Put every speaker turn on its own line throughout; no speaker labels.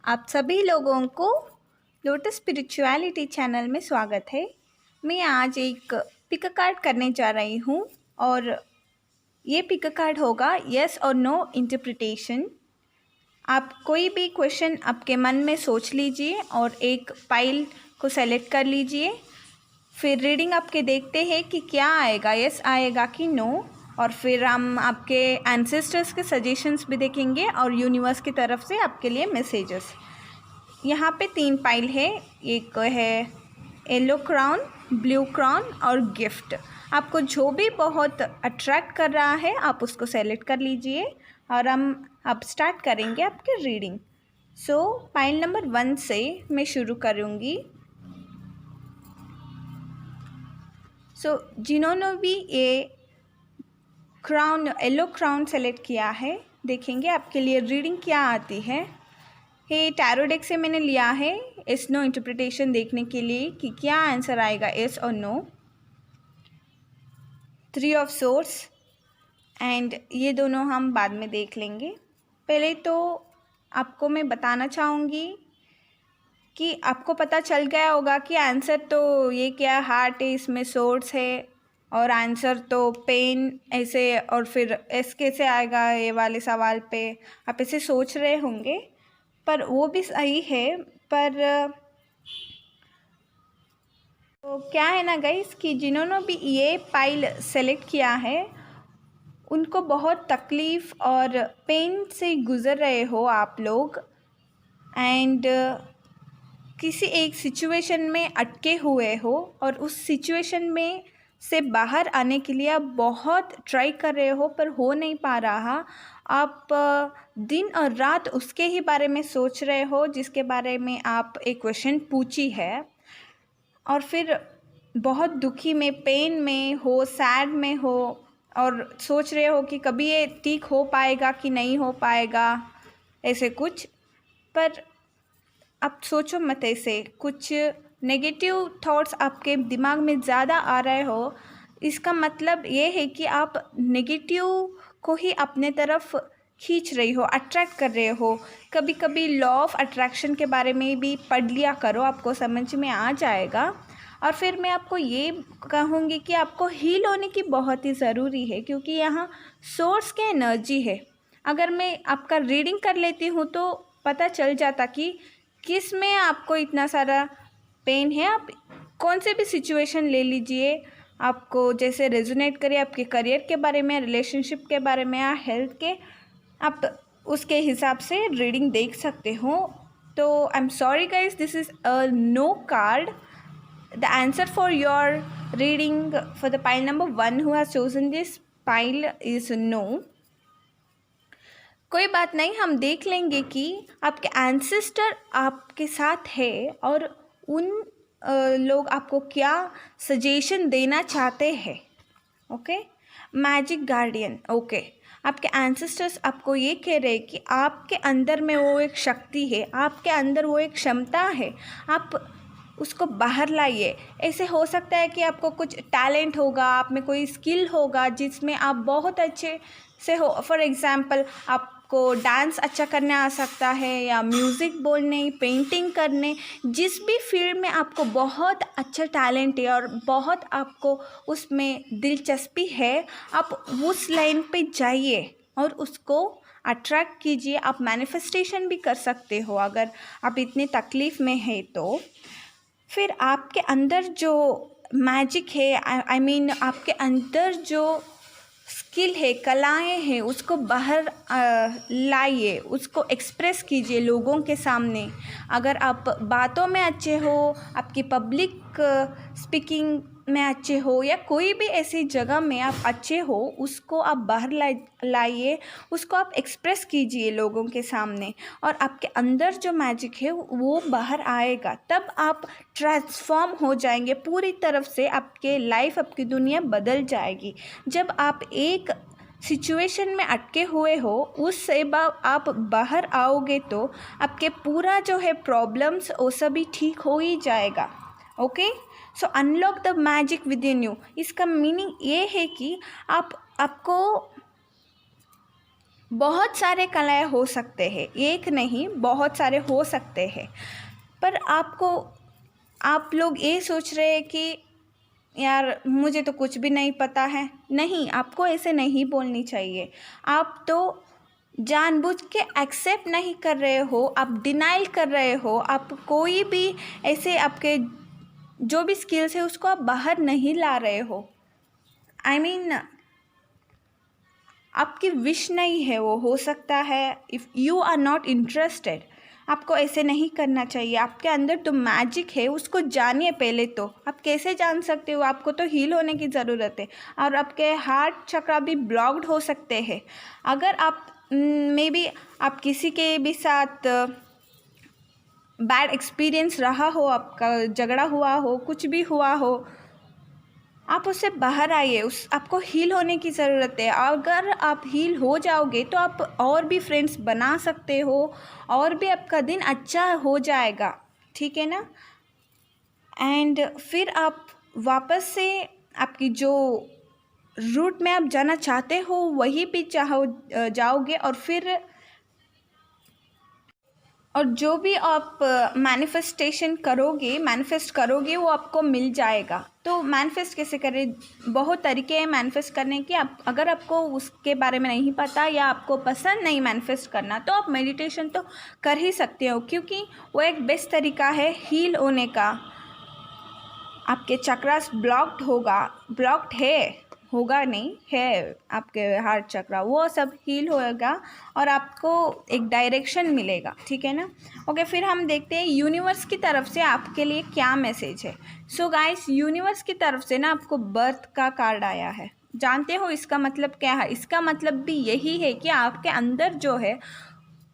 आप सभी लोगों को लोटस स्पिरिचुअलिटी चैनल में स्वागत है। मैं आज एक पिक कार्ड करने जा रही हूँ और ये पिक कार्ड होगा यस और नो इंटरप्रिटेशन। आप कोई भी क्वेश्चन आपके मन में सोच लीजिए और एक फाइल को सेलेक्ट कर लीजिए। फिर रीडिंग आपके देखते हैं कि क्या आएगा, यस आएगा कि नो। और फिर हम आपके एंसेस्टर्स के सजेशंस भी देखेंगे और यूनिवर्स की तरफ से आपके लिए मैसेजेस। यहाँ पे 3 पाइल है, एक है येलो क्राउन, ब्लू क्राउन और गिफ्ट। आपको जो भी बहुत अट्रैक्ट कर रहा है आप उसको सेलेक्ट कर लीजिए और हम अब स्टार्ट करेंगे आपके रीडिंग। पाइल नंबर 1 से मैं शुरू करूँगी। जिन्होंने भी ये क्राउन, येलो क्राउन सेलेक्ट किया है, देखेंगे आपके लिए रीडिंग क्या आती है। ये टैरो डेक से मैंने लिया है एस नो इंटरप्रिटेशन देखने के लिए कि क्या आंसर आएगा, एस और नो। 3 ऑफ सोर्स एंड ये दोनों हम बाद में देख लेंगे। पहले तो आपको मैं बताना चाहूँगी कि आपको पता चल गया होगा कि आंसर तो ये क्या हार्ट है, इसमें सोर्स है और आंसर तो पेन ऐसे, और फिर एस कैसे आएगा ये वाले सवाल पे आप ऐसे सोच रहे होंगे, पर वो भी सही है। पर तो क्या है ना गाइस कि जिन्होंने भी ये फाइल सेलेक्ट किया है उनको बहुत तकलीफ़ और पेन से गुज़र रहे हो आप लोग, एंड किसी एक सिचुएशन में अटके हुए हो और उस सिचुएशन में से बाहर आने के लिए आप बहुत ट्राई कर रहे हो पर हो नहीं पा रहा। आप दिन और रात उसके ही बारे में सोच रहे हो जिसके बारे में आप एक क्वेश्चन पूछी है, और फिर बहुत दुखी में, पेन में हो, सैड में हो और सोच रहे हो कि कभी ये ठीक हो पाएगा कि नहीं हो पाएगा, ऐसे कुछ। पर आप सोचो मत ऐसे, कुछ नेगेटिव थॉट्स आपके दिमाग में ज़्यादा आ रहे हो, इसका मतलब ये है कि आप नेगेटिव को ही अपने तरफ खींच रही हो, अट्रैक्ट कर रहे हो। कभी कभी लॉ ऑफ अट्रैक्शन के बारे में भी पढ़ लिया करो, आपको समझ में आ जाएगा। और फिर मैं आपको ये कहूँगी कि आपको हील होने की बहुत ही ज़रूरी है, क्योंकि यहाँ सोर्स की एनर्जी है। अगर मैं आपका रीडिंग कर लेती हूँ तो पता चल जाता कि किस में आपको इतना सारा पेन है। आप कौन से भी सिचुएशन ले लीजिए, आपको जैसे रेजोनेट करे, आपके करियर के बारे में, रिलेशनशिप के बारे में या हेल्थ के, आप उसके हिसाब से रीडिंग देख सकते हो। तो I am sorry guys, this is a no card. The answer for your reading for the pile number 1 who has chosen this pile is no. कोई बात नहीं, हम देख लेंगे कि आपके एंसेस्टर आपके साथ है और उन लोग आपको क्या सजेशन देना चाहते हैं। Okay, magic guardian. ओके, आपके एंसेस्टर्स आपको ये कह रहे हैं कि आपके अंदर में वो एक शक्ति है, आपके अंदर वो एक क्षमता है, आप उसको बाहर लाइए। ऐसे हो सकता है कि आपको कुछ टैलेंट होगा, आप में कोई स्किल होगा जिसमें आप बहुत अच्छे से हो। फॉर एग्ज़ाम्पल, आपको डांस अच्छा करने आ सकता है, या म्यूज़िक बोलने, पेंटिंग करने, जिस भी फील्ड में आपको बहुत अच्छा टैलेंट है और बहुत आपको उसमें दिलचस्पी है, आप उस लाइन पे जाइए और उसको अट्रैक्ट कीजिए। आप मैनिफेस्टेशन भी कर सकते हो अगर आप इतनी तकलीफ़ में है तो। फिर आपके अंदर जो मैजिक है, आई मीन आपके अंदर जो स्किल है, कलाएं हैं, उसको बाहर लाइए, उसको एक्सप्रेस कीजिए लोगों के सामने। अगर आप बातों में अच्छे हो, आपकी पब्लिक स्पीकिंग में अच्छे हो, या कोई भी ऐसी जगह में आप अच्छे हो, उसको आप बाहर लाइए, उसको आप एक्सप्रेस कीजिए लोगों के सामने, और आपके अंदर जो मैजिक है वो बाहर आएगा। तब आप ट्रांसफॉर्म हो जाएंगे पूरी तरफ से, आपके लाइफ, आपकी दुनिया बदल जाएगी। जब आप एक सिचुएशन में अटके हुए हो, उससे आप बाहर आओगे तो आपके पूरा जो है प्रॉब्लम्स वो सभी ठीक हो ही जाएगा। Okay, so unlock the magic with in you. इसका मीनिंग ये है कि आपको बहुत सारे कलाएँ हो सकते हैं, एक नहीं बहुत सारे हो सकते हैं, पर आप लोग ये सोच रहे हैं कि यार मुझे तो कुछ भी नहीं पता है। नहीं, आपको ऐसे नहीं बोलनी चाहिए। आप तो जानबूझ के एक्सेप्ट नहीं कर रहे हो, आप डिनाइल कर रहे हो, आप कोई भी ऐसे आपके जो भी स्किल्स है उसको आप बाहर नहीं ला रहे हो। आई मीन आपकी विश नहीं है वो, हो सकता है if you are not interested. आपको ऐसे नहीं करना चाहिए। आपके अंदर तो मैजिक है, उसको जानिए पहले तो। आप कैसे जान सकते हो? आपको तो हील होने की ज़रूरत है, और आपके हार्ट चक्र भी ब्लॉक्ड हो सकते हैं। अगर आप मे बी आप किसी के भी साथ बैड एक्सपीरियंस रहा हो, आपका झगड़ा हुआ हो, कुछ भी हुआ हो, आप उससे बाहर आइए। आपको हील होने की ज़रूरत है। अगर आप हील हो जाओगे तो आप और भी फ्रेंड्स बना सकते हो, और भी आपका दिन अच्छा हो जाएगा, ठीक है ना। एंड फिर आप वापस से आपकी जो रूट में आप जाना चाहते हो वही भी जाओगे, और जो भी आप मैनिफेस्ट करोगे वो आपको मिल जाएगा। तो मैनिफेस्ट कैसे करें? बहुत तरीके हैं मैनिफेस्ट करने के। अगर आपको उसके बारे में नहीं पता या आपको पसंद नहीं मैनिफेस्ट करना, तो आप मेडिटेशन तो कर ही सकते हो, क्योंकि वो एक बेस्ट तरीका है हील होने का। आपके चक्रास ब्लॉक्ड होगा नहीं है, आपके हार्ट चक्रा वो सब हील होगा और आपको एक डायरेक्शन मिलेगा, ठीक है ना। ओके, फिर हम देखते हैं यूनिवर्स की तरफ से आपके लिए क्या मैसेज है। सो गाइस, यूनिवर्स की तरफ से ना आपको बर्थ का कार्ड आया है। जानते हो इसका मतलब क्या है? इसका मतलब भी यही है कि आपके अंदर जो है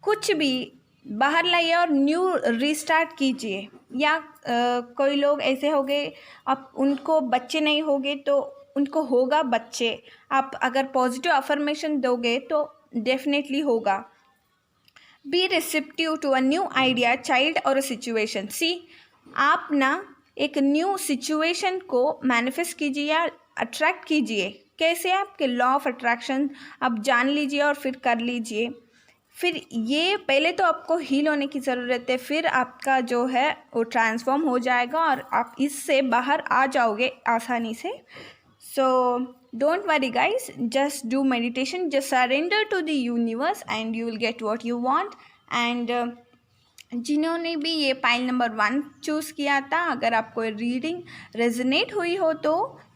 कुछ भी बाहर लाइए और न्यू रीस्टार्ट कीजिए। या कोई लोग ऐसे हो गए, अब उनको बच्चे नहीं होंगे तो उनको होगा बच्चे। आप अगर पॉजिटिव अफर्मेशन दोगे तो डेफिनेटली होगा। Be receptive to a new idea, child और अ सिचुएशन। सी, आप ना एक न्यू सिचुएशन को मैनिफेस्ट कीजिए या अट्रैक्ट कीजिए। कैसे? आपके लॉ ऑफ अट्रैक्शन आप जान लीजिए और फिर कर लीजिए। फिर ये पहले तो आपको हील होने की ज़रूरत है, फिर आपका जो है वो ट्रांसफॉर्म हो जाएगा और आप इससे बाहर आ जाओगे आसानी से। So don't worry guys, just do meditation, just surrender to the universe and you will get what you want. And जिन्होंने भी ये पाइल नंबर 1 चूज़ किया था, अगर आपको रीडिंग रेजोनेट हुई हो तो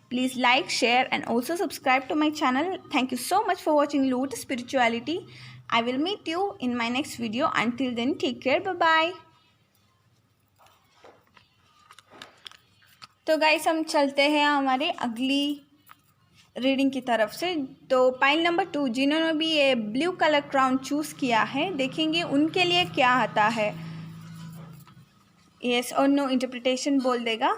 please like, share and also subscribe to my channel. Thank you so much for watching Lotus Spirituality. I will meet you in my next video. Until then, take care. Bye bye. तो guys, हम चलते हैं हमारे अगली reading की तरफ से। तो पाइल नंबर 2, जिन्होंने भी ये ब्लू कलर क्राउन चूज़ किया है, देखेंगे उनके लिए क्या आता है। येस और नो इंटरप्रिटेशन बोल देगा।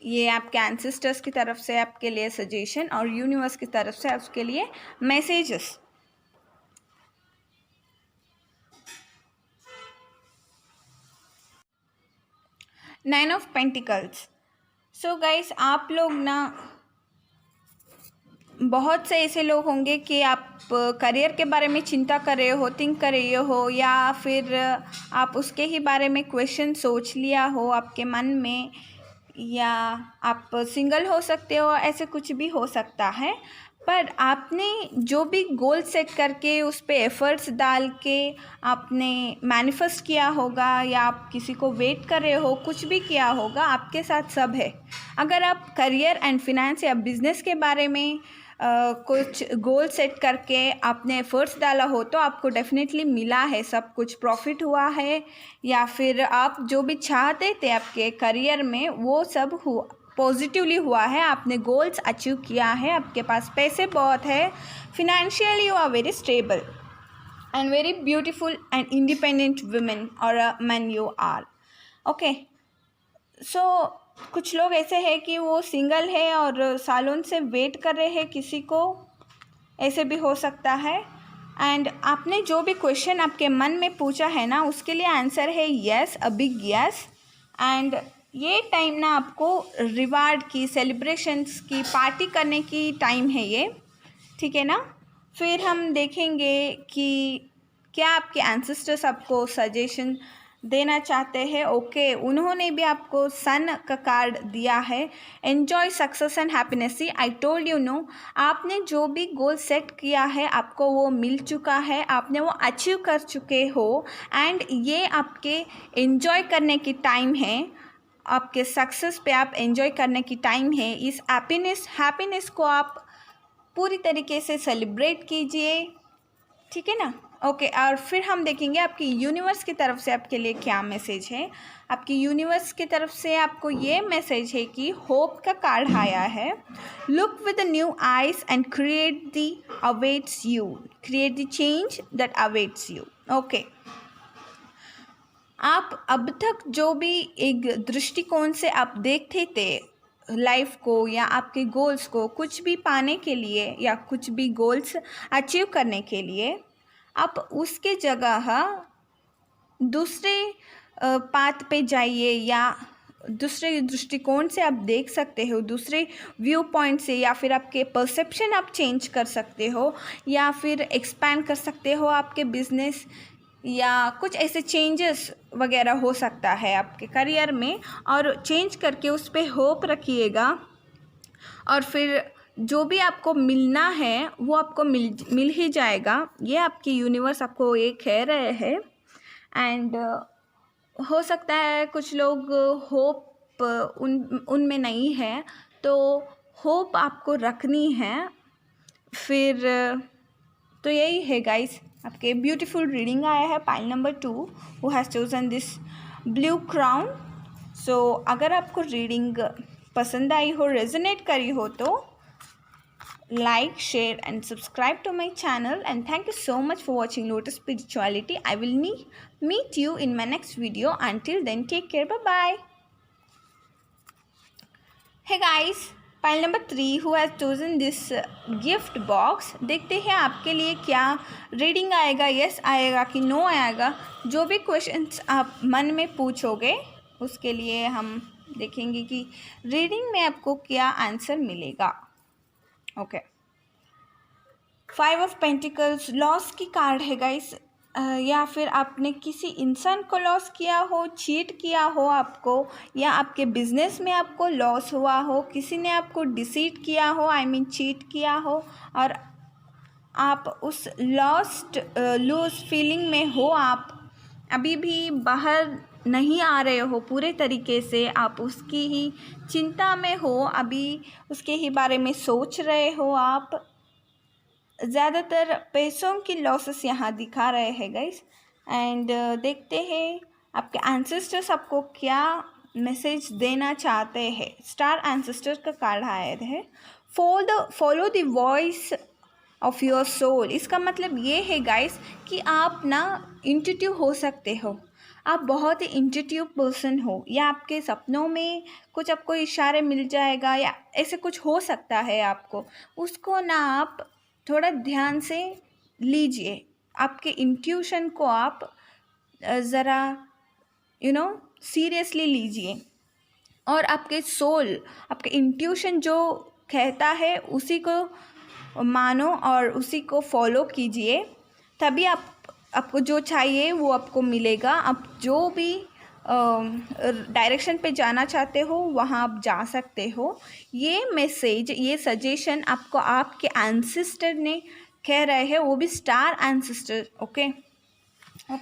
ये आपके एंसेस्टर्स की तरफ से आपके लिए सजेशन और यूनिवर्स की तरफ से उसके लिए messages. Nine of pentacles. So guys, आप लोग ना बहुत से ऐसे लोग होंगे कि आप करियर के बारे में चिंता कर रहे हो, थिंक कर रहे हो, या फिर आप उसके ही बारे में क्वेश्चन सोच लिया हो आपके मन में, या आप सिंगल हो सकते हो, ऐसे कुछ भी हो सकता है। पर आपने जो भी गोल सेट करके उस पर एफ़र्ट्स डाल के आपने मैनिफेस्ट किया होगा, या आप किसी को वेट कर रहे हो, कुछ भी किया होगा, आपके साथ सब है। अगर आप करियर एंड फिनेंस या बिजनेस के बारे में कुछ गोल सेट करके आपने एफ़र्ट्स डाला हो तो आपको डेफिनेटली मिला है, सब कुछ प्रॉफिट हुआ है, या फिर आप जो भी चाहते थे आपके करियर में वो सब पॉजिटिवली हुआ है। आपने गोल्स अचीव किया है, आपके पास पैसे बहुत है, financially you are very stable and very beautiful and independent women और man you are. Okay, so कुछ लोग ऐसे हैं कि वो सिंगल है और सालों से वेट कर रहे हैं किसी को, ऐसे भी हो सकता है। एंड आपने जो भी क्वेश्चन आपके मन में पूछा है ना, उसके लिए आंसर है yes, a big yes. And ये टाइम ना आपको रिवार्ड की, सेलिब्रेशंस की, पार्टी करने की टाइम है ये, ठीक है ना। फिर हम देखेंगे कि क्या आपके एंसेस्टर्स आपको सजेशन देना चाहते हैं। ओके, उन्होंने भी आपको सन का कार्ड दिया है। Enjoy success and happiness. See I told you no, आपने जो भी गोल सेट किया है आपको वो मिल चुका है, आपने वो अचीव कर चुके हो। एंड ये आपके एन्जॉय करने की टाइम है, आपके सक्सेस पे आप एन्जॉय करने की टाइम है। इस हैप्पीनेस को आप पूरी तरीके से सेलिब्रेट कीजिए, ठीक है ना। ओके, और फिर हम देखेंगे आपकी यूनिवर्स की तरफ से आपके लिए क्या मैसेज है। आपकी यूनिवर्स की तरफ से आपको ये मैसेज है कि होप का कार्ड आया है। Look with new eyes and create the change that awaits you. Okay, आप अब तक जो भी एक दृष्टिकोण से आप देखते थे लाइफ को या आपके गोल्स को, कुछ भी पाने के लिए या कुछ भी गोल्स अचीव करने के लिए, आप उसके जगह दूसरे पाथ पे जाइए या दूसरे दृष्टिकोण से आप देख सकते हो, दूसरे व्यू पॉइंट से, या फिर आपके परसेप्शन आप चेंज कर सकते हो, या फिर एक्सपैंड कर सकते हो आपके बिजनेस, या कुछ ऐसे चेंजेस वगैरह हो सकता है आपके करियर में। और चेंज करके उस पर होप रखिएगा, और फिर जो भी आपको मिलना है वो आपको मिल ही जाएगा। ये आपकी यूनिवर्स आपको ये कह रहे हैं। एंड हो सकता है कुछ लोग होप उनमें नहीं है, तो होप आपको रखनी है। फिर तो यही है गाइस, आपके ब्यूटीफुल रीडिंग आया है pile number 2 who has chosen this blue crown. So अगर आपको रीडिंग पसंद आई हो, रेजोनेट करी हो, तो like, share and subscribe to my channel, and thank you so much for watching Lotus Spirituality. I will meet you in my next video. Until then, take care. Bye bye. Hey guys, pile number 3 who has chosen this gift box. देखते हैं आपके लिए क्या reading आएगा, yes आएगा कि no आएगा। जो भी क्वेश्चंस आप मन में पूछोगे उसके लिए हम देखेंगे कि रीडिंग में आपको क्या आंसर मिलेगा। ओके, 5 ऑफ पेंटिकल्स लॉस की कार्ड है गाइस। या फिर आपने किसी इंसान को लॉस किया हो, चीट किया हो आपको, या आपके बिजनेस में आपको लॉस हुआ हो, किसी ने आपको डिसीट किया हो, चीट किया हो, और आप उस लूज फीलिंग में हो, आप अभी भी बाहर नहीं आ रहे हो पूरे तरीके से, आप उसकी ही चिंता में हो, अभी उसके ही बारे में सोच रहे हो। आप ज़्यादातर पैसों की लॉसेस यहाँ दिखा रहे हैं गाइस। एंड देखते हैं आपके एंसेस्टर्स आपको क्या मैसेज देना चाहते हैं। स्टार एंसेस्टर का कार्ड आया है। Follow the voice of your soul. इसका मतलब ये है गाइस कि आप ना इंट्यूटिव हो सकते हो, आप बहुत ही इंट्यूटिव पर्सन हो, या आपके सपनों में कुछ आपको इशारे मिल जाएगा, या ऐसे कुछ हो सकता है आपको, उसको ना आप थोड़ा ध्यान से लीजिए। आपके इंट्यूशन को आप ज़रा सीरियसली लीजिए, और आपके सोल, आपके इंट्यूशन जो कहता है उसी को मानो और उसी को फॉलो कीजिए, तभी आपको जो चाहिए वो आपको मिलेगा। आप जो भी डायरेक्शन पे जाना चाहते हो वहाँ आप जा सकते हो। ये मैसेज, ये सजेशन आपको आपके एंसेस्टर ने कह रहे हैं, वो भी स्टार एंसेस्टर। ओके,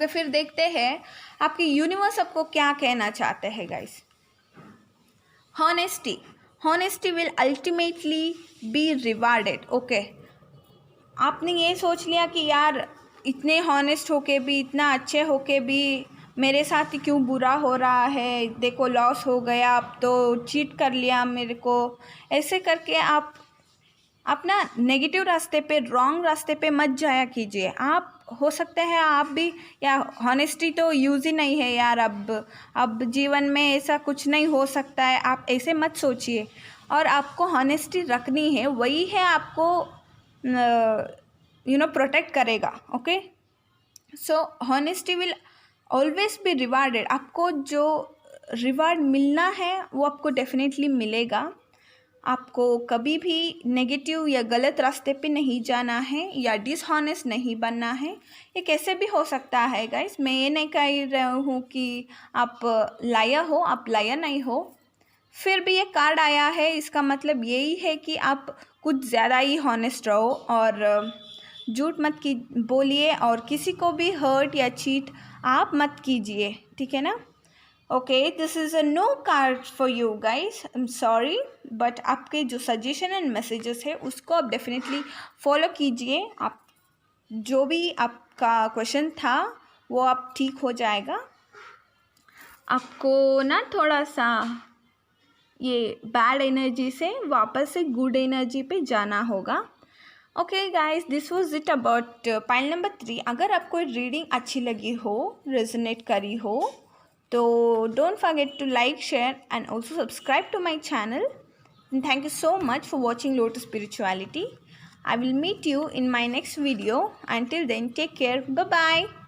फिर देखते हैं आपकी यूनिवर्स आपको क्या कहना चाहते हैं guys. Honesty will ultimately B rewarded. Okay, आपने ये सोच लिया कि यार इतने हॉनेस्ट होके भी, इतना अच्छे होके भी मेरे साथ ही क्यों बुरा हो रहा है, देखो लॉस हो गया, अब तो चीट कर लिया मेरे को, ऐसे करके आप अपना नेगेटिव रास्ते पे, रॉन्ग रास्ते पे मत जाया कीजिए। आप हो सकता है आप भी, या हॉनेस्टी तो यूज़ ही नहीं है यार, अब जीवन में ऐसा कुछ नहीं हो सकता है, आप ऐसे मत सोचिए। और आपको हॉनेस्टी रखनी है, वही है आपको प्रोटेक्ट करेगा। Okay, so honesty will always be rewarded. आपको जो रिवार्ड मिलना है वो आपको डेफिनेटली मिलेगा। आपको कभी भी नेगेटिव या गलत रास्ते पे नहीं जाना है या डिसऑनेस्ट नहीं बनना है। ये कैसे भी हो सकता है गाइस, मैं ये नहीं कह रहा हूँ कि आप लाया हो, आप लाया नहीं हो, फिर भी ये कार्ड आया है, इसका मतलब यही है कि आप कुछ ज़्यादा ही हॉनेस्ट रहो और झूठ मत की बोलिए और किसी को भी हर्ट या चीट आप मत कीजिए, ठीक है ना। Okay, this is a no card for you guys, I am sorry, but आपके जो सजेशन एंड मैसेजेस है उसको आप डेफिनेटली फॉलो कीजिए। आप जो भी आपका क्वेश्चन था वो आप ठीक हो जाएगा। आपको ना थोड़ा सा ये बैड एनर्जी से वापस से गुड एनर्जी पे जाना होगा। Okay guys, this was it about pile number 3। अगर आपको रीडिंग अच्छी लगी हो, रेजोनेट करी हो, तो don't forget to like, share and also subscribe to my channel. Thank you so much for watching Lotus Spirituality. I will meet you in my next video. Until then, take care. Bye bye.